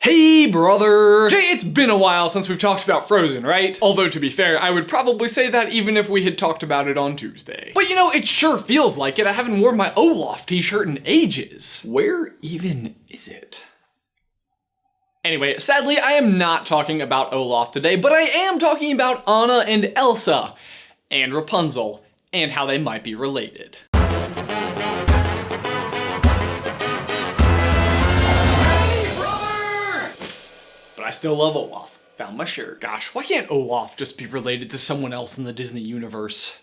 Hey brother! Jay, it's been a while since we've talked about Frozen, right? Although to be fair, I would probably say that even if we had talked about it on Tuesday. But you know, it sure feels like it. I haven't worn my Olaf t-shirt in ages. Where even is it? Anyway, sadly, I am not talking about Olaf today, but I am talking about Anna and Elsa, and Rapunzel, and how they might be related. I still love Olaf. Found my shirt. Gosh, why can't Olaf just be related to someone else in the Disney universe?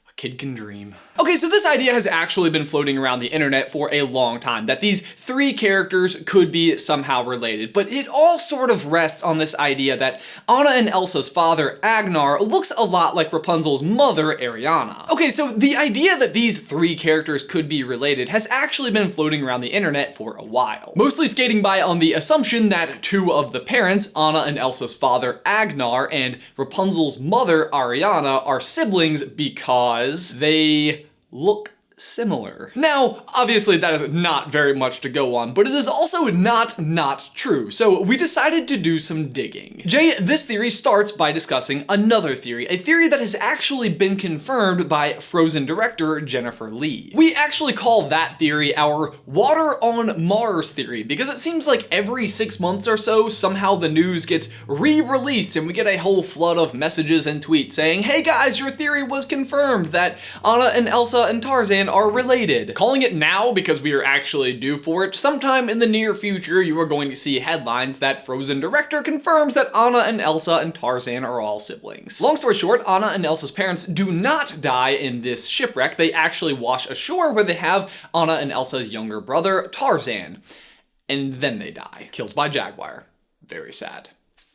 A kid can dream. Okay, so this idea has actually been floating around the internet for a long time, that these three characters could be somehow related, but it all sort of rests on this idea that Anna and Elsa's father, Agnar, looks a lot like Rapunzel's mother, Ariana. Okay, so the idea that these three characters could be related has actually been floating around the internet for a while. Mostly skating by on the assumption that two of the parents, Anna and Elsa's father, Agnar, and Rapunzel's mother, Ariana, are siblings because they look similar. Now, obviously that is not very much to go on, but it is also not true, so we decided to do some digging. Jay, this theory starts by discussing another theory, a theory that has actually been confirmed by Frozen director Jennifer Lee. We actually call that theory our water on Mars theory, because it seems like every 6 months or so, somehow the news gets re-released and we get a whole flood of messages and tweets saying, hey guys, your theory was confirmed that Anna and Elsa and Tarzan are related. Calling it now because we are actually due for it. Sometime in the near future, you are going to see headlines that Frozen director confirms that Anna and Elsa and Tarzan are all siblings. Long story short, Anna and Elsa's parents do not die in this shipwreck. They actually wash ashore where they have Anna and Elsa's younger brother, Tarzan. And then they die. Killed by jaguar. Very sad.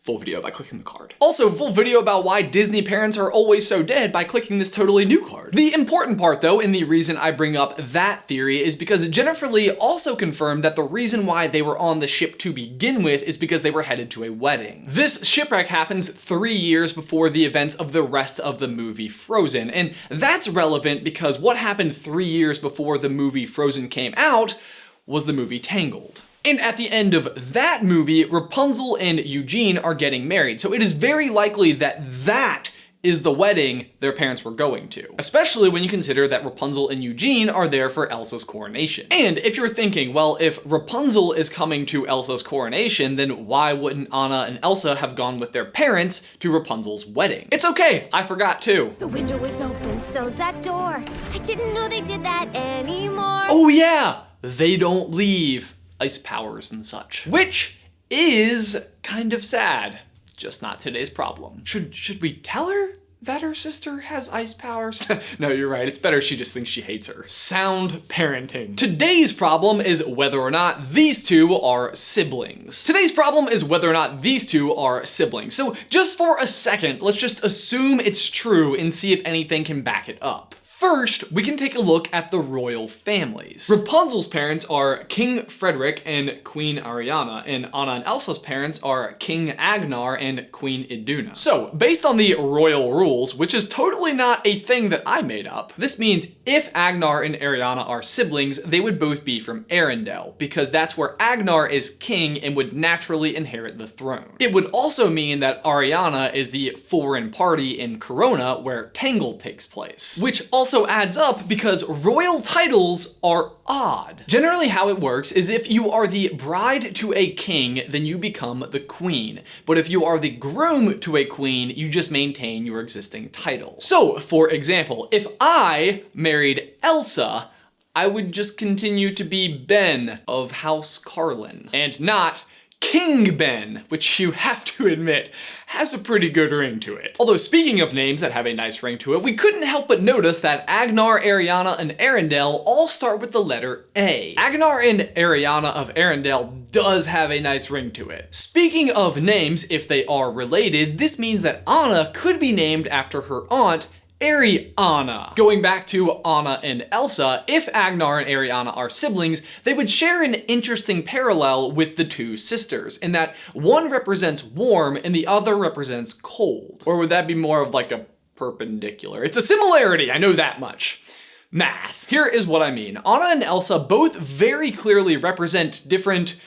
Full video by clicking the card. Also, full video about why Disney parents are always so dead by clicking this totally new card. The important part though, and the reason I bring up that theory, is because Jennifer Lee also confirmed that the reason why they were on the ship to begin with is because they were headed to a wedding. This shipwreck happens 3 years before the events of the rest of the movie Frozen, and that's relevant because what happened 3 years before the movie Frozen came out was the movie Tangled. And at the end of that movie, Rapunzel and Eugene are getting married, so it is very likely that that is the wedding their parents were going to. Especially when you consider that Rapunzel and Eugene are there for Elsa's coronation. And if you're thinking, well, if Rapunzel is coming to Elsa's coronation, then why wouldn't Anna and Elsa have gone with their parents to Rapunzel's wedding? It's okay, I forgot too. The window was open, so's that door. I didn't know they did that anymore. Oh yeah, they don't leave. Ice powers and such. Which is kind of sad. Just not today's problem. Should we tell her that her sister has ice powers? No, you're right. It's better she just thinks she hates her. Sound parenting. Today's problem is whether or not these two are siblings. Today's problem is whether or not these two are siblings. So just for a second, let's just assume it's true and see if anything can back it up. First, we can take a look at the royal families. Rapunzel's parents are King Frederick and Queen Ariana, and Anna and Elsa's parents are King Agnar and Queen Iduna. So, based on the royal rules, which is totally not a thing that I made up, this means if Agnar and Ariana are siblings, they would both be from Arendelle, because that's where Agnar is king and would naturally inherit the throne. It would also mean that Ariana is the foreign party in Corona, where Tangled takes place, which also adds up because royal titles are odd. Generally how it works is if you are the bride to a king, then you become the queen. But if you are the groom to a queen, you just maintain your existing title. So, for example, if I married Elsa, I would just continue to be Ben of House Carlin, and not King Ben, which you have to admit has a pretty good ring to it. Although speaking of names that have a nice ring to it, we couldn't help but notice that Agnar, Ariana, and Arendelle all start with the letter A. Agnar and Ariana of Arendelle does have a nice ring to it. Speaking of names, if they are related, this means that Anna could be named after her aunt, Ariana. Going back to Anna and Elsa, if Agnar and Ariana are siblings, they would share an interesting parallel with the two sisters, in that one represents warm and the other represents cold. Or would that be more of like a perpendicular? It's a similarity, I know that much. Math. Here is what I mean. Anna and Elsa both very clearly represent different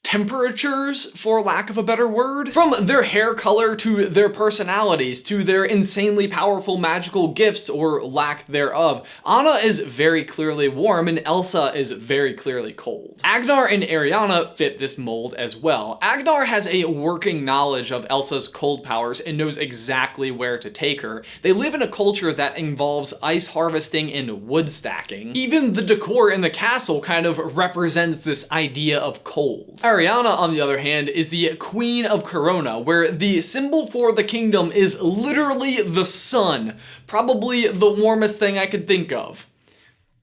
temperatures, for lack of a better word. From their hair color to their personalities to their insanely powerful magical gifts or lack thereof, Anna is very clearly warm and Elsa is very clearly cold. Agnar and Ariana fit this mold as well. Agnar has a working knowledge of Elsa's cold powers and knows exactly where to take her. They live in a culture that involves ice harvesting and wood stacking. Even the decor in the castle kind of represents this idea of cold. Ariana, on the other hand, is the Queen of Corona, where the symbol for the kingdom is literally the sun. Probably the warmest thing I could think of.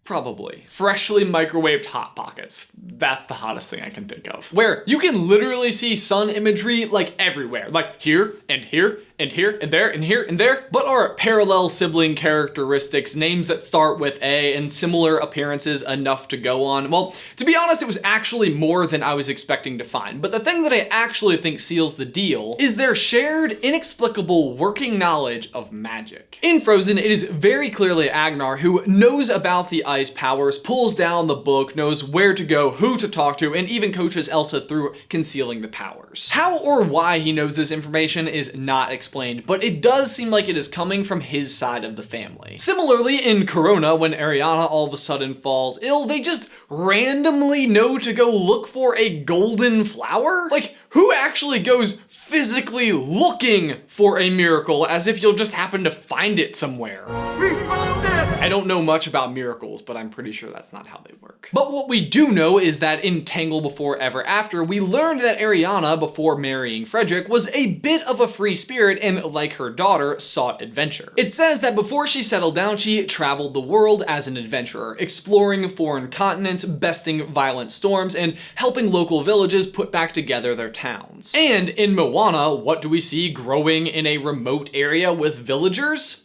Probably. Freshly microwaved Hot Pockets. That's the hottest thing I can think of. Where you can literally see sun imagery like everywhere. Like here, and here, and here, and there, and here, and there. But are parallel sibling characteristics, names that start with A, and similar appearances enough to go on? Well, to be honest, it was actually more than I was expecting to find. But the thing that I actually think seals the deal is their shared, inexplicable working knowledge of magic. In Frozen, it is very clearly Agnar who knows about the ice powers, pulls down the book, knows where to go, who to talk to, and even coaches Elsa through concealing the powers. How or why he knows this information is not explained, but it does seem like it is coming from his side of the family. Similarly, in Corona, when Ariana all of a sudden falls ill, they just randomly know to go look for a golden flower? Like, who actually goes physically looking for a miracle as if you'll just happen to find it somewhere? We found it! I don't know much about miracles, but I'm pretty sure that's not how they work. But what we do know is that in Tangled Before Ever After, we learned that Ariana, before marrying Frederick, was a bit of a free spirit and, like her daughter, sought adventure. It says that before she settled down, she traveled the world as an adventurer, exploring foreign continents, besting violent storms, and helping local villages put back together their towns. And in Moana, what do we see growing in a remote area with villagers?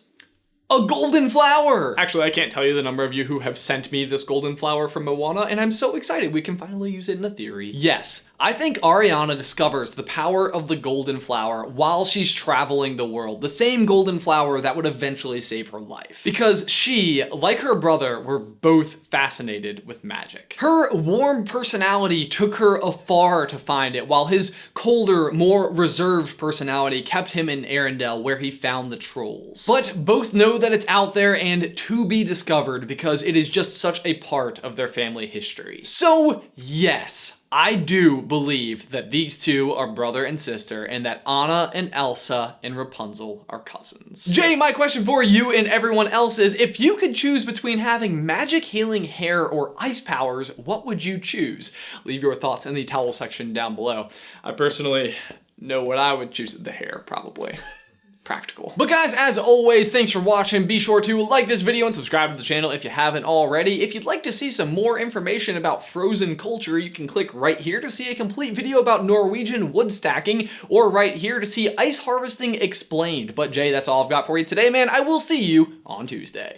A golden flower! Actually, I can't tell you the number of you who have sent me this golden flower from Moana, and I'm so excited we can finally use it in a theory. Yes, I think Ariana discovers the power of the golden flower while she's traveling the world, the same golden flower that would eventually save her life. Because she, like her brother, were both fascinated with magic. Her warm personality took her afar to find it, while his colder, more reserved personality kept him in Arendelle, where he found the trolls. But both know that it's out there and to be discovered because it is just such a part of their family history. So yes, I do believe that these two are brother and sister and that Anna and Elsa and Rapunzel are cousins. Jay, my question for you and everyone else is, if you could choose between having magic healing hair or ice powers, what would you choose? Leave your thoughts in the towel section down below. I personally know what I would choose, the hair, probably. Practical. But guys, as always, thanks for watching. Be sure to like this video and subscribe to the channel if you haven't already. If you'd like to see some more information about Frozen culture, you can click right here to see a complete video about Norwegian wood stacking, or right here to see ice harvesting explained. But Jay, that's all I've got for you today, man. I will see you on Tuesday.